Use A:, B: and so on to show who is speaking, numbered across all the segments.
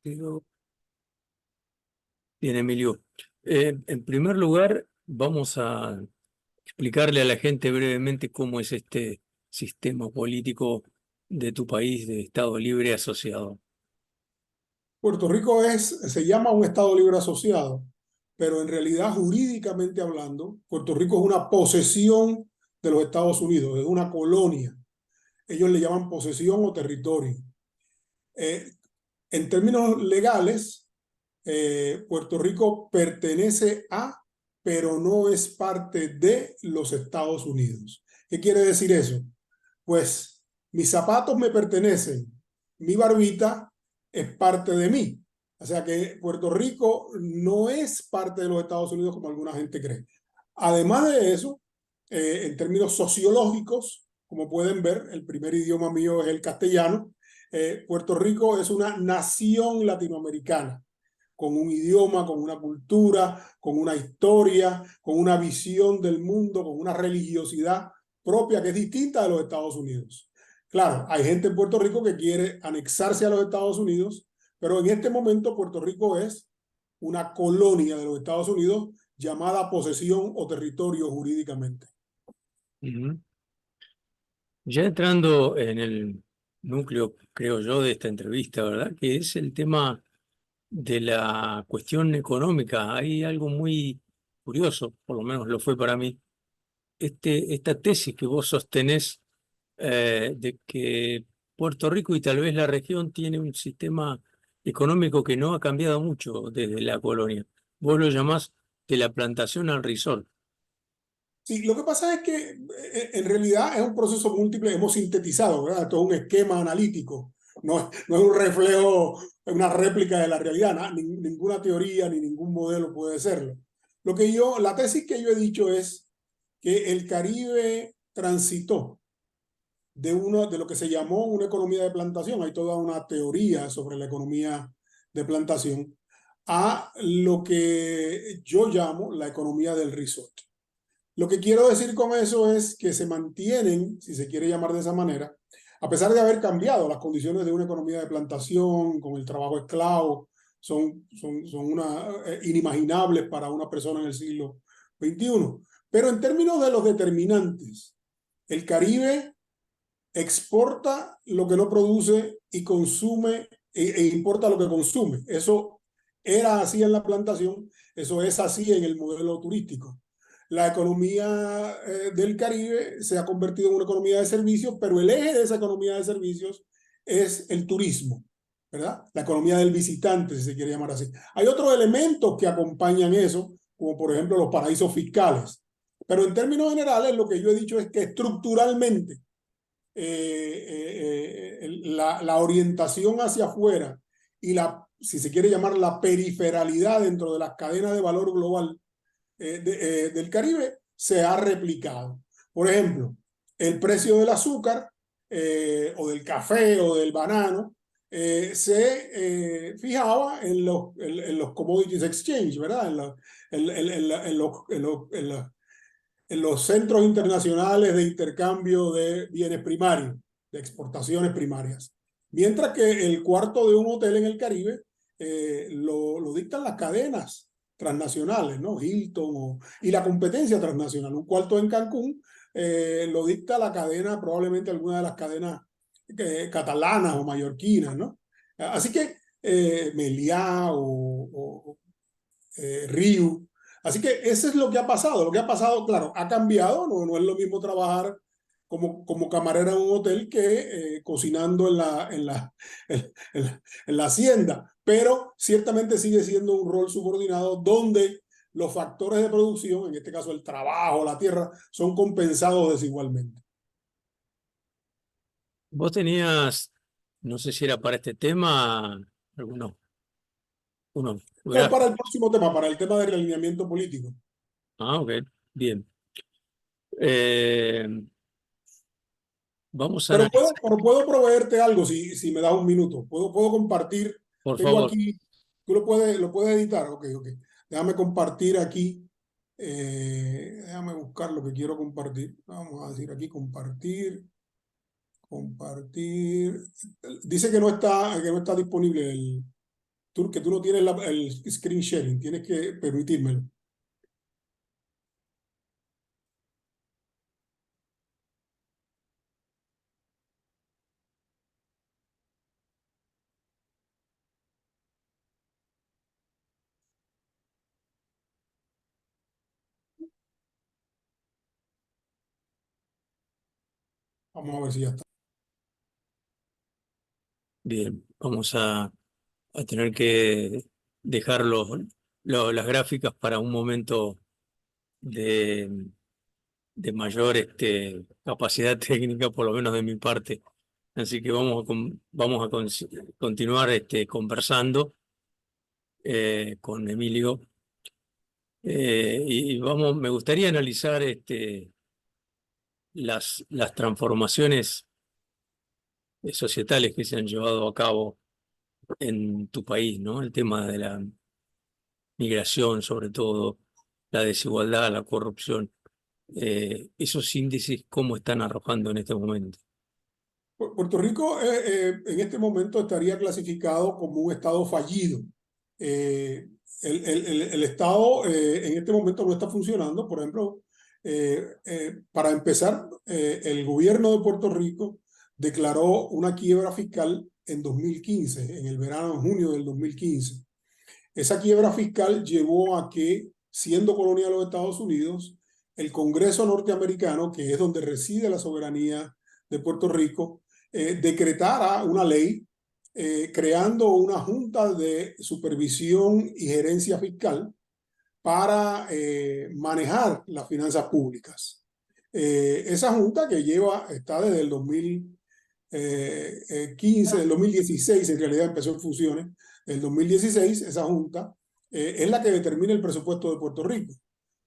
A: Pero, bien, Emilio. En primer lugar, vamos a explicarle a la gente brevemente cómo es este sistema político de tu país de Estado Libre Asociado.
B: Puerto Rico se llama un Estado libre asociado, pero en realidad jurídicamente hablando, Puerto Rico es una posesión de los Estados Unidos, es una colonia. Ellos le llaman posesión o territorio. Eh, en términos legales, Puerto Rico pertenece a, pero no es parte de los Estados Unidos. ¿Qué quiere decir eso? Pues mis zapatos me pertenecen, mi barbita es parte de mí. O sea que Puerto Rico no es parte de los Estados Unidos como alguna gente cree. Además de eso, en términos sociológicos, como pueden ver, el primer idioma mío es el castellano. Puerto Rico es una nación latinoamericana con un idioma, con una cultura, con una historia, con una visión del mundo, con una religiosidad propia que es distinta de los Estados Unidos. Claro, hay gente en Puerto Rico que quiere anexarse a los Estados Unidos, pero en este momento Puerto Rico es una colonia de los Estados Unidos llamada posesión o territorio jurídicamente.
A: Ujú. Ya entrando en el núcleo, creo yo, de esta entrevista, ¿verdad? Que es el tema de la cuestión económica. Hay algo muy curioso, por lo menos lo fue para mí, esta tesis que vos sostenés de que Puerto Rico y tal vez la región tiene un sistema económico que no ha cambiado mucho desde la colonia. Vos lo llamás de la plantación al resort.
B: Sí, lo que pasa es que en realidad es un proceso múltiple, hemos sintetizado, ¿verdad? Esto es un esquema analítico, no es un reflejo, una réplica de la realidad, ninguna teoría ni ningún modelo puede serlo. La tesis que yo he dicho es que el Caribe transitó de lo que se llamó una economía de plantación, hay toda una teoría sobre la economía de plantación, a lo que yo llamo la economía del resort. Lo que quiero decir con eso es que se mantienen, si se quiere llamar de esa manera, a pesar de haber cambiado las condiciones de una economía de plantación, con el trabajo esclavo, inimaginables para una persona en el siglo XXI. Pero en términos de los determinantes, el Caribe exporta lo que no produce y consume e importa lo que consume. Eso era así en la plantación, eso es así en el modelo turístico. La economía del Caribe se ha convertido en una economía de servicios, pero el eje de esa economía de servicios es el turismo, ¿verdad? La economía del visitante, si se quiere llamar así. Hay otros elementos que acompañan eso, como por ejemplo los paraísos fiscales. Pero en términos generales, lo que yo he dicho es que estructuralmente la orientación hacia afuera y si se quiere llamar la periferalidad dentro de las cadenas de valor global del Caribe se ha replicado. Por ejemplo, el precio del azúcar o del café o del banano se fijaba en los commodities exchange, ¿verdad? En los centros internacionales de intercambio de bienes primarios, de exportaciones primarias. Mientras que el cuarto de un hotel en el Caribe lo dictan las cadenas transnacionales, ¿no? Hilton y la competencia transnacional. Un cuarto en Cancún lo dicta la cadena, probablemente alguna de las cadenas catalanas o mallorquinas, ¿no? Así que Meliá o Riu. Así que eso es lo que ha pasado. Lo que ha pasado, claro, ha cambiado. No es lo mismo trabajar como camarera en un hotel que cocinando en la hacienda. Pero ciertamente sigue siendo un rol subordinado donde los factores de producción, en este caso el trabajo, la tierra, son compensados desigualmente.
A: Vos tenías, no sé si era para este tema, unos
B: Es para el
A: gráficos.
B: próximo tema, para el tema del alineamiento político.
A: Ah, ok, bien. Eh, vamos a analizar,
B: Pero puedo proveerte algo si me das un minuto. Puedo compartir.
A: por
B: Tengo
A: favor.
B: aquí, tú lo puedes editar. Ok, ok. Déjame compartir aquí. Déjame buscar lo que quiero compartir. Vamos a decir aquí compartir, compartir. Dice que no está disponible que tú no tienes el screen sharing, tienes que permitírmelo. Vamos a ver si ya está.
A: Bien, vamos a tener que dejar las gráficas para un momento de, de mayor capacidad técnica, por lo menos de mi parte. Así que vamos a continuar conversando con Emilio. Y vamos, me gustaría analizar las transformaciones societales que se han llevado a cabo en tu país, ¿no? El tema de la migración, sobre todo, la desigualdad, la corrupción. Esos índices, ¿cómo están arrojando en este momento?
B: Puerto Rico en este momento estaría clasificado como un estado fallido. Eh, el estado en este momento no está funcionando. Por ejemplo, para empezar, el gobierno de Puerto Rico declaró una quiebra fiscal en 2015, en el verano, en junio del 2015. Esa quiebra fiscal llevó a que, siendo colonia de los Estados Unidos, el Congreso norteamericano, que es donde reside la soberanía de Puerto Rico, decretara una ley creando una junta de supervisión y gerencia fiscal para manejar las finanzas públicas. Esa junta que está desde el 2015, del 2016, en realidad empezó en funciones, el 2016, esa junta es la que determina el presupuesto de Puerto Rico.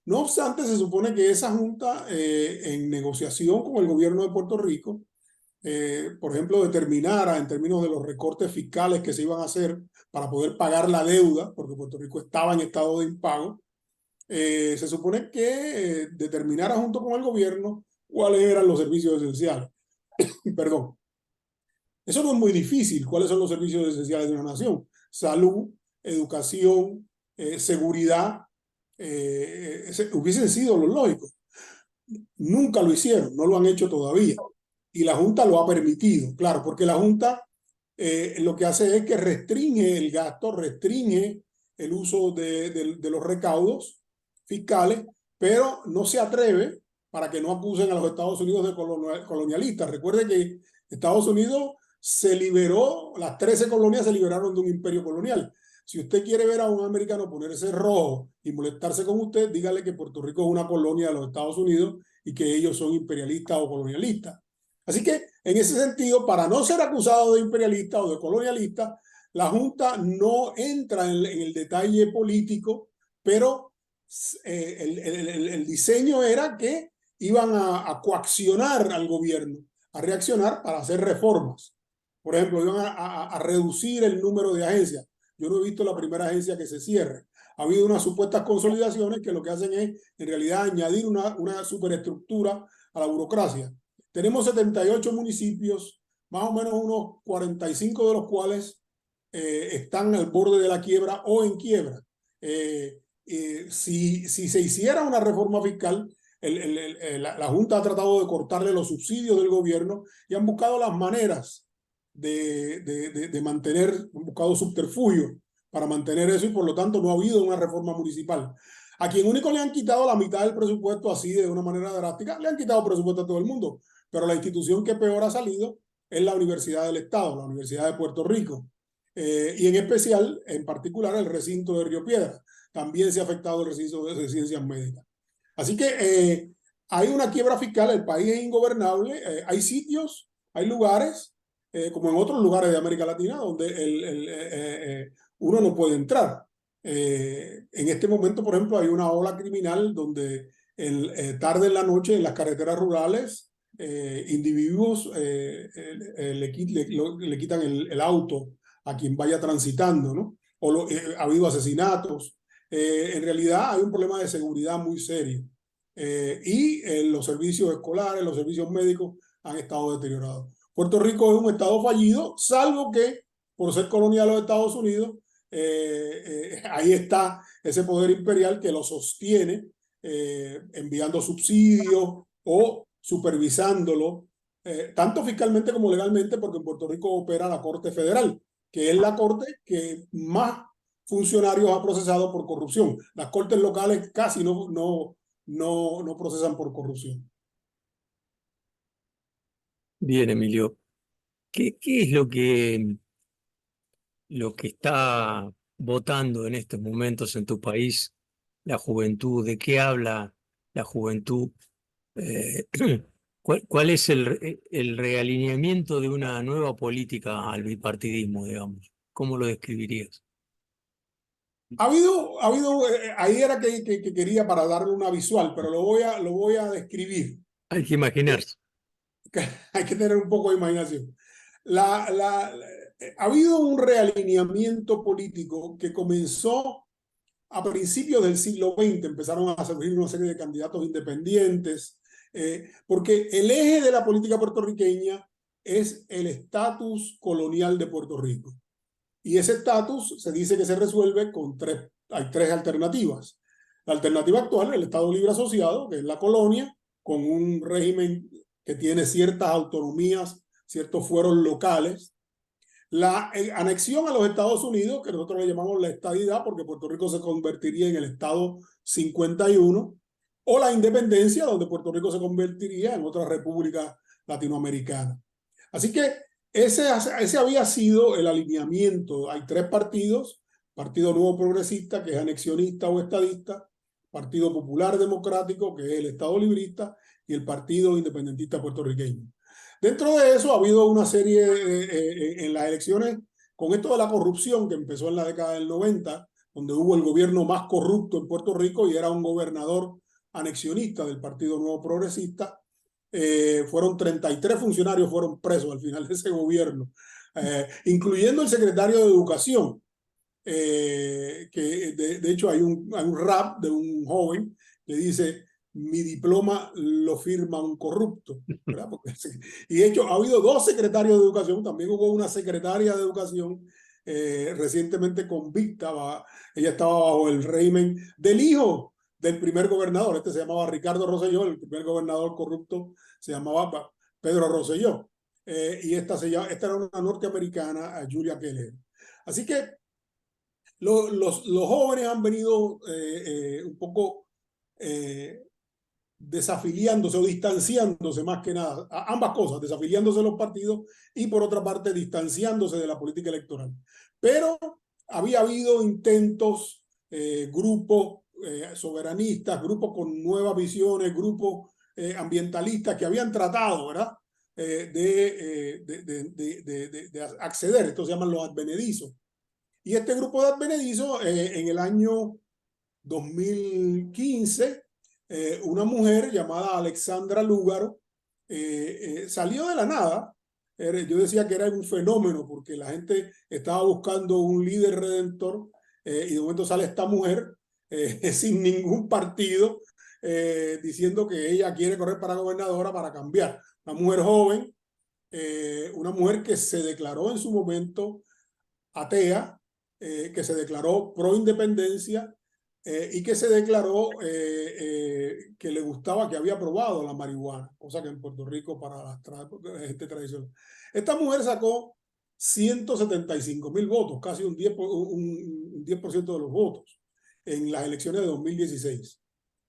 B: No obstante, se supone que esa junta, en negociación con el gobierno de Puerto Rico, por ejemplo, determinara en términos de los recortes fiscales que se iban a hacer para poder pagar la deuda, porque Puerto Rico estaba en estado de impago, se supone que determinara junto con el gobierno cuáles eran los servicios esenciales. Perdón. Eso no es muy difícil. ¿Cuáles son los servicios esenciales de una nación? Salud, educación, seguridad, hubiesen sido los lógicos. Nunca lo hicieron, no lo han hecho todavía. Y la Junta lo ha permitido, claro, porque la Junta lo que hace es que restringe el gasto, restringe el uso de los recaudos fiscales, pero no se atreve para que no acusen a los Estados Unidos de colonialistas. Recuerde que Estados Unidos se liberó, las 13 colonias se liberaron de un imperio colonial. Si usted quiere ver a un americano ponerse rojo y molestarse con usted, dígale que Puerto Rico es una colonia de los Estados Unidos y que ellos son imperialistas o colonialistas. Así que, en ese sentido, para no ser acusado de imperialista o de colonialista, la Junta no entra en el detalle político, pero el diseño era que iban a coaccionar al gobierno, a reaccionar para hacer reformas. Por ejemplo, iban a reducir el número de agencias. Yo no he visto la primera agencia que se cierre. Ha habido unas supuestas consolidaciones que lo que hacen es, en realidad, añadir una superestructura a la burocracia. Tenemos 78 municipios, más o menos unos 45 de los cuales están al borde de la quiebra o en quiebra. Si se hiciera una reforma fiscal, la Junta ha tratado de cortarle los subsidios del gobierno y han buscado las maneras de mantener, han buscado subterfugios para mantener eso y por lo tanto no ha habido una reforma municipal. A quien único le han quitado la mitad del presupuesto así de una manera drástica, le han quitado presupuesto a todo el mundo, pero la institución que peor ha salido es la Universidad del Estado, la Universidad de Puerto Rico, y en especial, en particular, el recinto de Río Piedras. También se ha afectado el recinto de ciencias médicas. Así que hay una quiebra fiscal, el país es ingobernable, hay sitios, hay lugares, como en otros lugares de América Latina, donde uno no puede entrar. En este momento, por ejemplo, hay una ola criminal donde tarde en la noche en las carreteras rurales, individuos le quitan el auto a quien vaya transitando, ¿no? Ha habido asesinatos. En realidad hay un problema de seguridad muy serio. Los servicios escolares, los servicios médicos han estado deteriorados. Puerto Rico es un estado fallido, salvo que por ser colonia de los Estados Unidos, ahí está ese poder imperial que lo sostiene, enviando subsidios o supervisándolo, tanto fiscalmente como legalmente, porque en Puerto Rico opera la Corte Federal, que es la corte que más funcionarios ha procesado por corrupción. Las cortes locales casi no procesan por corrupción.
A: Bien, Emilio. ¿Qué es lo que está votando en estos momentos en tu país la juventud? ¿De qué habla la juventud? Eh, ¿cuál es el realineamiento de una nueva política al bipartidismo, digamos? ¿Cómo lo describirías?
B: Ahí era que quería para darle una visual, pero lo voy a describir.
A: Hay que imaginarse.
B: Hay que tener un poco de imaginación. Ha habido un realineamiento político que comenzó a principios del siglo XX. Empezaron a surgir una serie de candidatos independientes, porque el eje de la política puertorriqueña es el estatus colonial de Puerto Rico. Y ese estatus se dice que se resuelve con hay tres alternativas. La alternativa actual, el Estado Libre Asociado, que es la colonia, con un régimen que tiene ciertas autonomías, ciertos fueros locales. La anexión a los Estados Unidos, que nosotros le llamamos la estadidad, porque Puerto Rico se convertiría en el Estado 51, o la independencia, donde Puerto Rico se convertiría en otra república latinoamericana. Así que ese había sido el alineamiento. Hay tres partidos: Partido Nuevo Progresista, que es anexionista o estadista; Partido Popular Democrático, que es el Estado Librista; y el Partido Independentista Puertorriqueño. Dentro de eso ha habido una serie en las elecciones, con esto de la corrupción que empezó en la década del 90, donde hubo el gobierno más corrupto en Puerto Rico y era un gobernador anexionista del Partido Nuevo Progresista. Fueron 33 funcionarios fueron presos al final de ese gobierno, incluyendo el secretario de Educación, que de hecho hay un rap de un joven que dice: mi diploma lo firma un corrupto, ¿verdad? Y de hecho ha habido dos secretarios de educación, también hubo una secretaria de educación recientemente convicta. Ella estaba bajo el régimen del hijo del primer gobernador. Este se llamaba Ricardo Rosselló, el primer gobernador corrupto se llamaba Pedro Rosselló, y esta era una norteamericana, Julia Keller. Así que los jóvenes han venido un poco desafiliándose o distanciándose, más que nada, ambas cosas, desafiliándose de los partidos y por otra parte distanciándose de la política electoral. Pero había habido intentos, grupos soberanistas, grupos con nuevas visiones, grupos ambientalistas que habían tratado, ¿verdad? De acceder. Estos se llaman los advenedizos. Y este grupo de advenedizos, en el año 2015, una mujer llamada Alexandra Lúgaro salió de la nada. Yo decía que era un fenómeno porque la gente estaba buscando un líder redentor, y de momento sale esta mujer sin ningún partido, diciendo que ella quiere correr para gobernadora para cambiar. Una mujer joven, una mujer que se declaró en su momento atea, que se declaró pro independencia, y que se declaró que le gustaba, que había probado la marihuana, cosa que en Puerto Rico para la gente tradicional. Esta mujer sacó 175,000 votos, casi un 10% de los votos en las elecciones de 2016.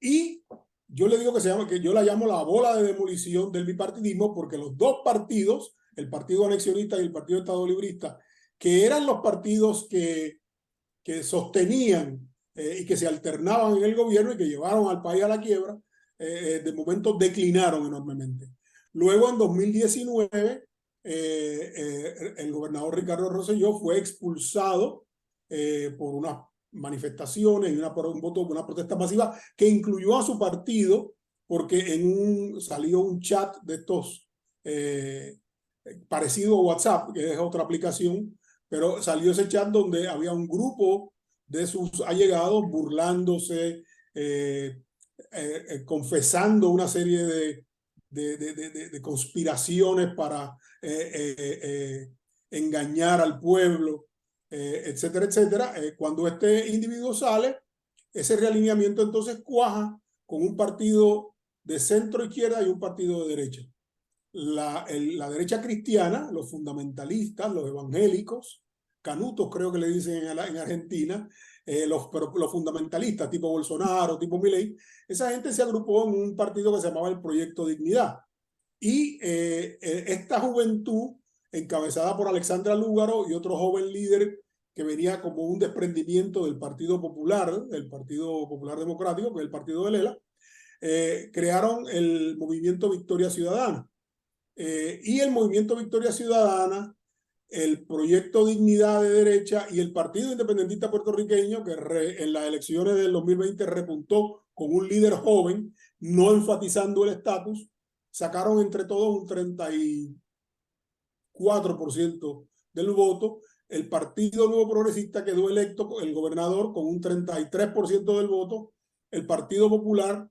B: Y yo le digo que yo la llamo la bola de demolición del bipartidismo, porque los dos partidos, el Partido Anexionista y el Partido Estado Librista, que eran los partidos que sostenían y que se alternaban en el gobierno y que llevaron al país a la quiebra, de momento declinaron enormemente. Luego, en 2019, el gobernador Ricardo Rosselló fue expulsado por unas manifestaciones y una protesta masiva que incluyó a su partido, porque salió un chat de estos parecido a WhatsApp, que es otra aplicación, pero salió ese chat donde había un grupo de sus allegados burlándose, confesando una serie de conspiraciones para engañar al pueblo. etcétera, etcétera. Cuando este individuo sale, ese realineamiento entonces cuaja con un partido de centro izquierda y un partido de derecha. La derecha cristiana, los fundamentalistas, los evangélicos, canutos creo que le dicen en Argentina, los fundamentalistas tipo Bolsonaro, tipo Milei, esa gente se agrupó en un partido que se llamaba el Proyecto Dignidad. Y esta juventud, encabezada por Alexandra Lúgaro y otro joven líder que venía como un desprendimiento del Partido Popular Democrático, que es el partido de Lela, crearon el movimiento Victoria Ciudadana. Y el movimiento Victoria Ciudadana, el Proyecto Dignidad de derecha y el Partido Independentista Puertorriqueño, que en las elecciones del 2020 repuntó con un líder joven, no enfatizando el estatus, sacaron entre todos un 34% del voto. El Partido Nuevo Progresista quedó electo, el gobernador, con un 33% del voto. El Partido Popular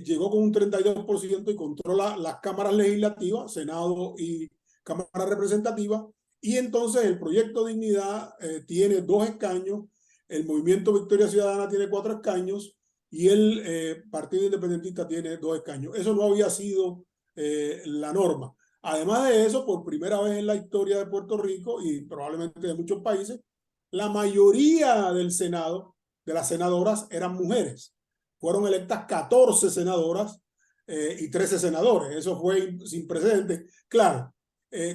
B: llegó con un 32% y controla las cámaras legislativas, Senado y Cámara Representativa. Y entonces el Proyecto Dignidad tiene 2 escaños, el Movimiento Victoria Ciudadana tiene 4 escaños y el Partido Independentista tiene 2 escaños. Eso no había sido la norma. Además de eso, por primera vez en la historia de Puerto Rico y probablemente de muchos países, la mayoría del Senado, de las senadoras, eran mujeres. Fueron electas 14 senadoras y 13 senadores. Eso fue sin precedentes. Claro,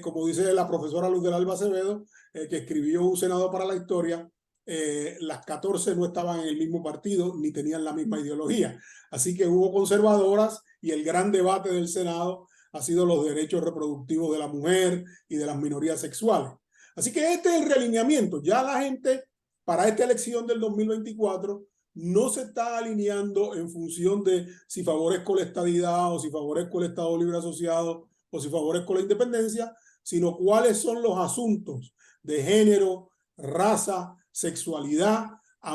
B: como dice la profesora Luz del Alba Acevedo, que escribió Un Senado para la Historia, las 14 no estaban en el mismo partido ni tenían la misma ideología. Así que hubo conservadoras y el gran debate del Senado ha sido los derechos reproductivos de la mujer y de las minorías sexuales. Así que este es el realineamiento. Ya la gente para esta elección del 2024 no se está alineando en función de si favorezco la estadidad o si favorezco el Estado Libre Asociado o si favorezco la independencia, sino cuáles son los asuntos de género, raza, sexualidad,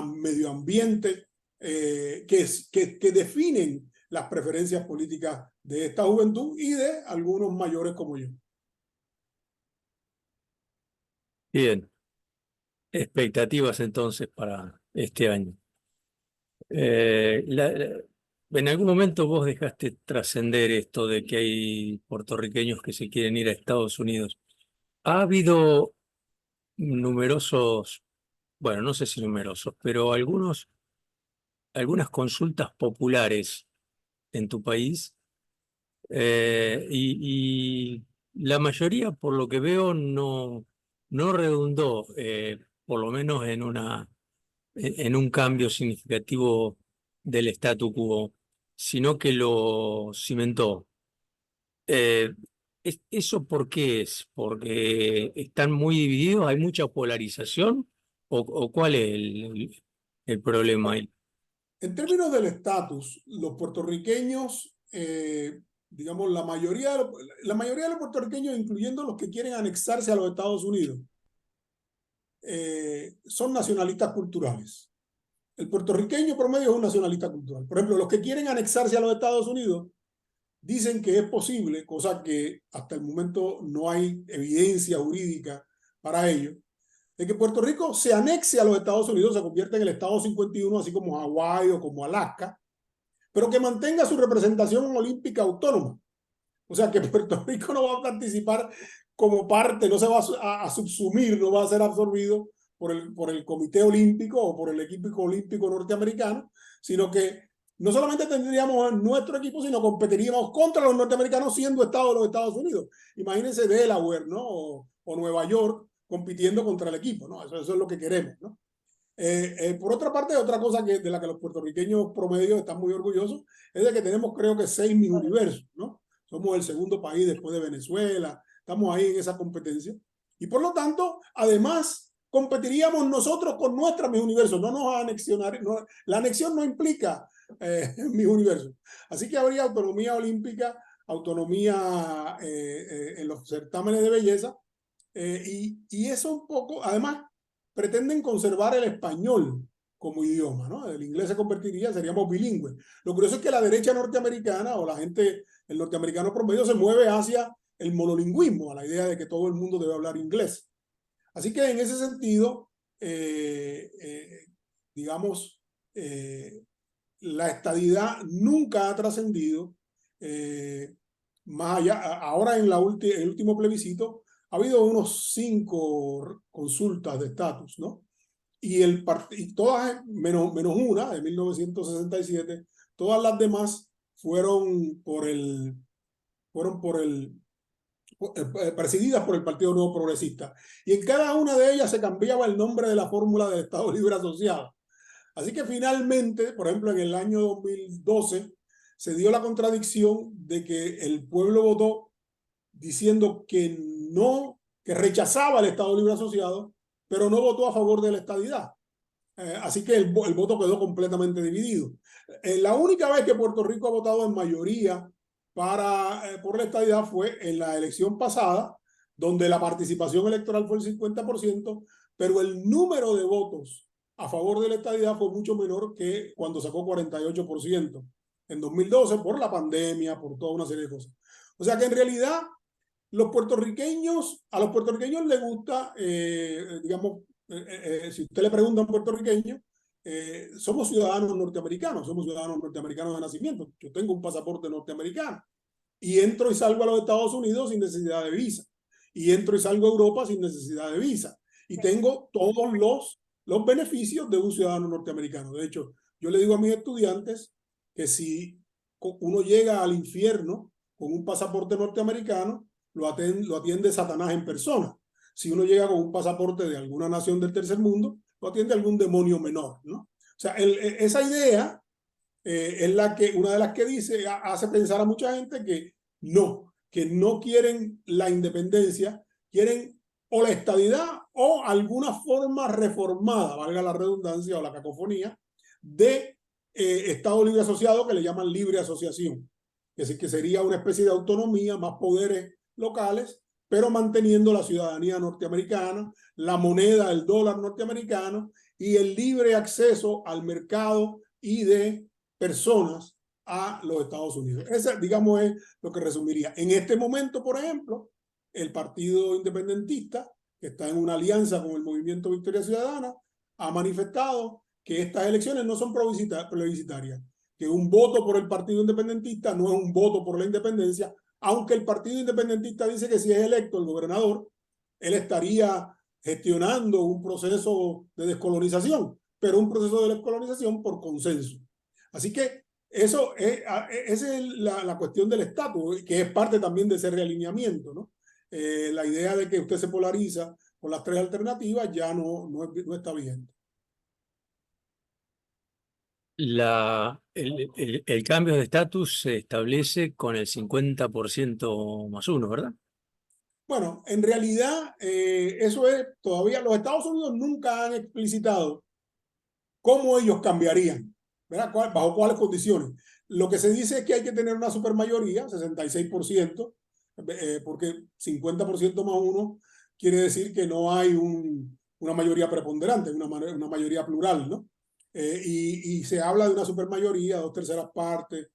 B: medio ambiente, que definen las preferencias políticas de esta juventud y de algunos mayores como yo.
A: Bien, expectativas entonces para este año. En algún momento vos dejaste trascender esto de que hay puertorriqueños que se quieren ir a Estados Unidos. Ha habido numerosos, bueno, no sé si numerosos, pero algunas consultas populares en tu país y la mayoría, por lo que veo, no redundó, por lo menos en un cambio significativo del statu quo, sino que lo cimentó. ¿Eso por qué es? ¿Porque están muy divididos? ¿Hay mucha polarización? ¿O cuál es el problema ahí?
B: En términos del estatus, los puertorriqueños, digamos, la mayoría de los puertorriqueños, incluyendo los que quieren anexarse a los Estados Unidos, son nacionalistas culturales. El puertorriqueño promedio es un nacionalista cultural. Por ejemplo, los que quieren anexarse a los Estados Unidos dicen que es posible, cosa que hasta el momento no hay evidencia jurídica para ello, de que Puerto Rico se anexe a los Estados Unidos, se convierta en el Estado 51, así como Hawái o como Alaska, pero que mantenga su representación olímpica autónoma. O sea, que Puerto Rico no va a participar como parte, no se va a subsumir, no va a ser absorbido por el Comité Olímpico o por el equipo olímpico norteamericano, sino que no solamente tendríamos nuestro equipo, sino competiríamos contra los norteamericanos siendo Estado de los Estados Unidos. Imagínense Delaware, ¿no? O Nueva York compitiendo contra el equipo, ¿no? Eso es lo que queremos, ¿no? Por otra parte, otra cosa de la que los puertorriqueños promedios están muy orgullosos es de que tenemos, creo que, 6 Miss Universos, ¿no? Somos el segundo país después de Venezuela, estamos ahí en esa competencia. Y por lo tanto, además, competiríamos nosotros con nuestra Miss Universo, no nos anexionar, no, la anexión no implica Miss Universo. Así que habría autonomía olímpica, autonomía en los certámenes de belleza, y eso un poco, además, pretenden conservar el español como idioma, ¿no? El inglés se convertiría, seríamos bilingües. Lo curioso es que la derecha norteamericana o la gente, el norteamericano promedio se mueve hacia el monolingüismo, a la idea de que todo el mundo debe hablar inglés. Así que en ese sentido, digamos, la estadidad nunca ha trascendido. Más allá, ahora en el último plebiscito ha habido unos 5 consultas de estatus, ¿no? Y todas, menos una de 1967, todas las demás fueron presididas por el Partido Nuevo Progresista. Y en cada una de ellas se cambiaba el nombre de la fórmula del Estado Libre Asociado. Así que finalmente, por ejemplo, en el año 2012, se dio la contradicción de que el pueblo votó diciendo que no, que rechazaba el Estado Libre Asociado, pero no votó a favor de la estadidad. Así que el voto quedó completamente dividido. La única vez que Puerto Rico ha votado en mayoría por la estadidad fue en la elección pasada, donde la participación electoral fue el 50%, pero el número de votos a favor de la estadidad fue mucho menor que cuando sacó 48% en 2012 por la pandemia, por toda una serie de cosas. O sea que en realidad a los puertorriqueños les gusta, digamos, si usted le pregunta a un puertorriqueño, somos ciudadanos norteamericanos de nacimiento. Yo tengo un pasaporte norteamericano y entro y salgo a los Estados Unidos sin necesidad de visa. Y entro y salgo a Europa sin necesidad de visa. Y tengo todos los beneficios de un ciudadano norteamericano. De hecho, yo le digo a mis estudiantes que si uno llega al infierno con un pasaporte norteamericano, lo atiende Satanás en persona. Si uno llega con un pasaporte de alguna nación del tercer mundo, lo atiende algún demonio menor, ¿no? O sea, esa idea es una de las que hace pensar a mucha gente que no quieren la independencia, quieren o la estadidad o alguna forma reformada, valga la redundancia o la cacofonía, de Estado Libre Asociado que le llaman libre asociación, que sería una especie de autonomía, más poderes locales, pero manteniendo la ciudadanía norteamericana, la moneda, el dólar norteamericano y el libre acceso al mercado y de personas a los Estados Unidos. Ese, digamos, es lo que resumiría. En este momento, por ejemplo, el Partido Independentista, que está en una alianza con el Movimiento Victoria Ciudadana, ha manifestado que estas elecciones no son plebiscitarias, que un voto por el Partido Independentista no es un voto por la independencia, aunque el Partido Independentista dice que si es electo el gobernador, él estaría gestionando un proceso de descolonización, pero un proceso de descolonización por consenso. Así que esa es la cuestión del estatus, que es parte también de ese realineamiento, ¿no? La idea de que usted se polariza con las 3 alternativas ya no está vigente.
A: El cambio de estatus se establece con el 50% más uno, ¿verdad?
B: Bueno, en realidad eso es todavía, los Estados Unidos nunca han explicitado cómo ellos cambiarían, ¿verdad? Bajo cuáles condiciones. Lo que se dice es que hay que tener una supermayoría, 66%, porque 50% más uno quiere decir que no hay una mayoría preponderante, una mayoría plural, ¿no? Y se habla de una supermayoría, 2/3 partes,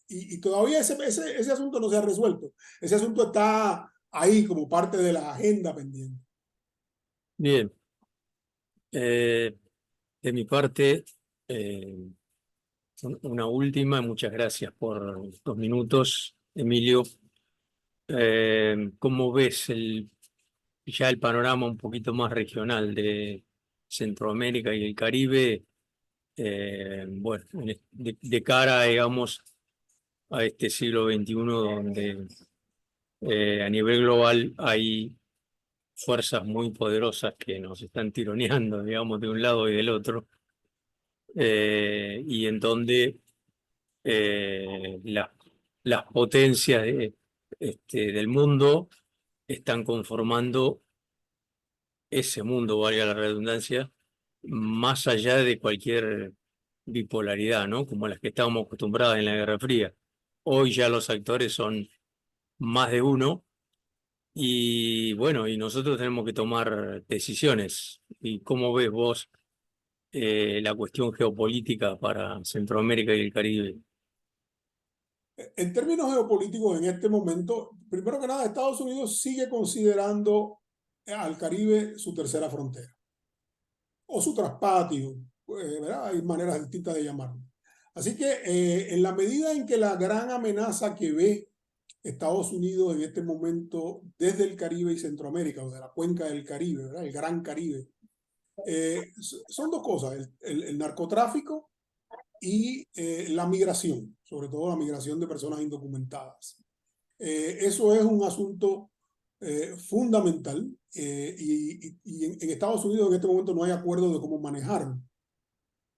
B: y todavía ese asunto no se ha resuelto. Ese asunto está ahí como parte de la agenda pendiente.
A: Bien. De mi parte, una última, muchas gracias por los minutos, Emilio. ¿Cómo ves ya el panorama un poquito más regional de Centroamérica y el Caribe? Bueno, de cara, digamos, a este siglo XXI donde a nivel global hay fuerzas muy poderosas que nos están tironeando, digamos, de un lado y del otro, y en donde las potencias del mundo están conformando ese mundo, valga la redundancia, más allá de cualquier bipolaridad, ¿no? Como las que estábamos acostumbrados en la Guerra Fría. Hoy ya los actores son más de uno y bueno, y nosotros tenemos que tomar decisiones. ¿Y cómo ves vos la cuestión geopolítica para Centroamérica y el Caribe?
B: En términos geopolíticos, en este momento, primero que nada, Estados Unidos sigue considerando al Caribe su tercera frontera o su traspatio, ¿verdad? Hay maneras distintas de llamarlo. Así que en la medida en que la gran amenaza que ve Estados Unidos en este momento desde el Caribe y Centroamérica, o de la cuenca del Caribe, ¿verdad? El Gran Caribe, son dos cosas, el narcotráfico y la migración, sobre todo la migración de personas indocumentadas. Eso es un asunto fundamental y en Estados Unidos en este momento no hay acuerdo de cómo manejarlo.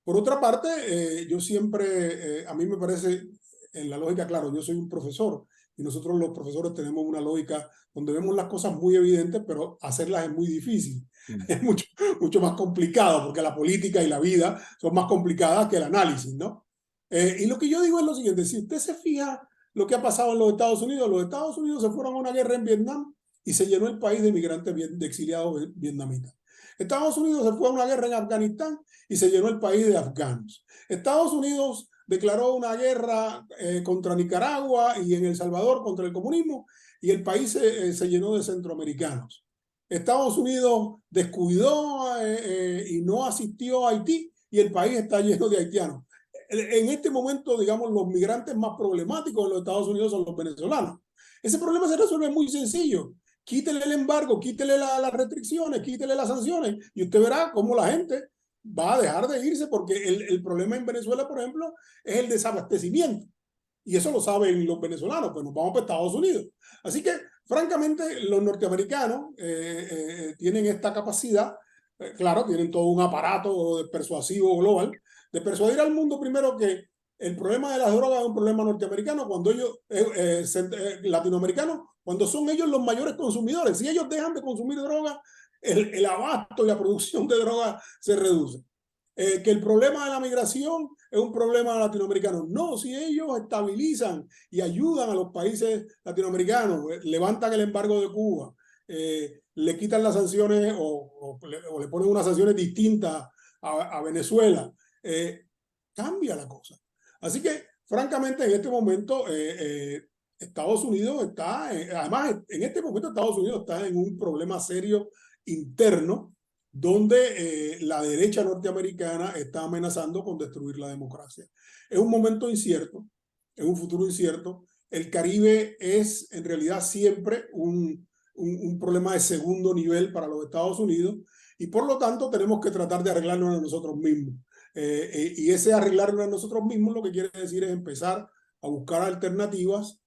B: Por otra parte, yo siempre, a mí me parece, en la lógica, claro, yo soy un profesor y nosotros los profesores tenemos una lógica donde vemos las cosas muy evidentes, pero hacerlas es muy difícil. Es mucho más complicado porque la política y la vida son más complicadas que el análisis, ¿no? Y lo que yo digo es lo siguiente, si usted se fija lo que ha pasado en los Estados Unidos se fueron a una guerra en Vietnam y se llenó el país de migrantes, de exiliados vietnamitas. Estados Unidos se fue a una guerra en Afganistán y se llenó el país de afganos. Estados Unidos declaró una guerra contra Nicaragua y en El Salvador contra el comunismo y el país se llenó de centroamericanos. Estados Unidos descuidó y no asistió a Haití y el país está lleno de haitianos. En este momento, digamos, los migrantes más problemáticos en los Estados Unidos son los venezolanos. Ese problema se resuelve muy sencillo. Quítele el embargo, quítele las restricciones, quítele las sanciones y usted verá cómo la gente va a dejar de irse porque el problema en Venezuela, por ejemplo, es el desabastecimiento. Y eso lo saben los venezolanos, pues nos vamos para Estados Unidos. Así que, francamente, los norteamericanos tienen esta capacidad, claro, tienen todo un aparato persuasivo global, de persuadir al mundo primero que el problema de las drogas es un problema norteamericano, cuando ellos, latinoamericanos, cuando son ellos los mayores consumidores. Si ellos dejan de consumir drogas, el abasto y la producción de drogas se reduce. Que el problema de la migración es un problema latinoamericano. No, si ellos estabilizan y ayudan a los países latinoamericanos, levantan el embargo de Cuba, le quitan las sanciones o le ponen unas sanciones distintas a Venezuela, cambia la cosa. Así que, francamente, en este momento, Estados Unidos está, además, en este momento Estados Unidos está en un problema serio interno donde la derecha norteamericana está amenazando con destruir la democracia. Es un momento incierto, es un futuro incierto. El Caribe es en realidad siempre un problema de segundo nivel para los Estados Unidos y por lo tanto tenemos que tratar de arreglarnos a nosotros mismos. Y ese arreglarnos a nosotros mismos lo que quiere decir es empezar a buscar alternativas.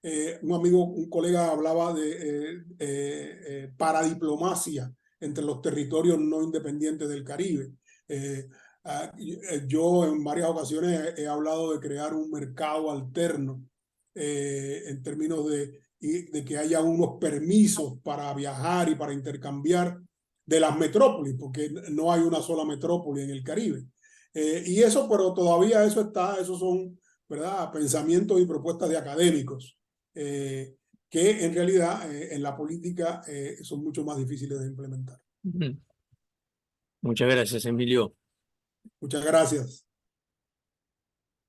B: Un colega hablaba de paradiplomacia entre los territorios no independientes del Caribe. Yo en varias ocasiones he hablado de crear un mercado alterno en términos de que haya unos permisos para viajar y para intercambiar de las metrópolis, porque no hay una sola metrópoli en el Caribe. Y eso, pero todavía esos son, ¿verdad?, pensamientos y propuestas de académicos. Que en realidad en la política son mucho más difíciles de implementar.
A: Muchas gracias, Emilio.
B: Muchas gracias.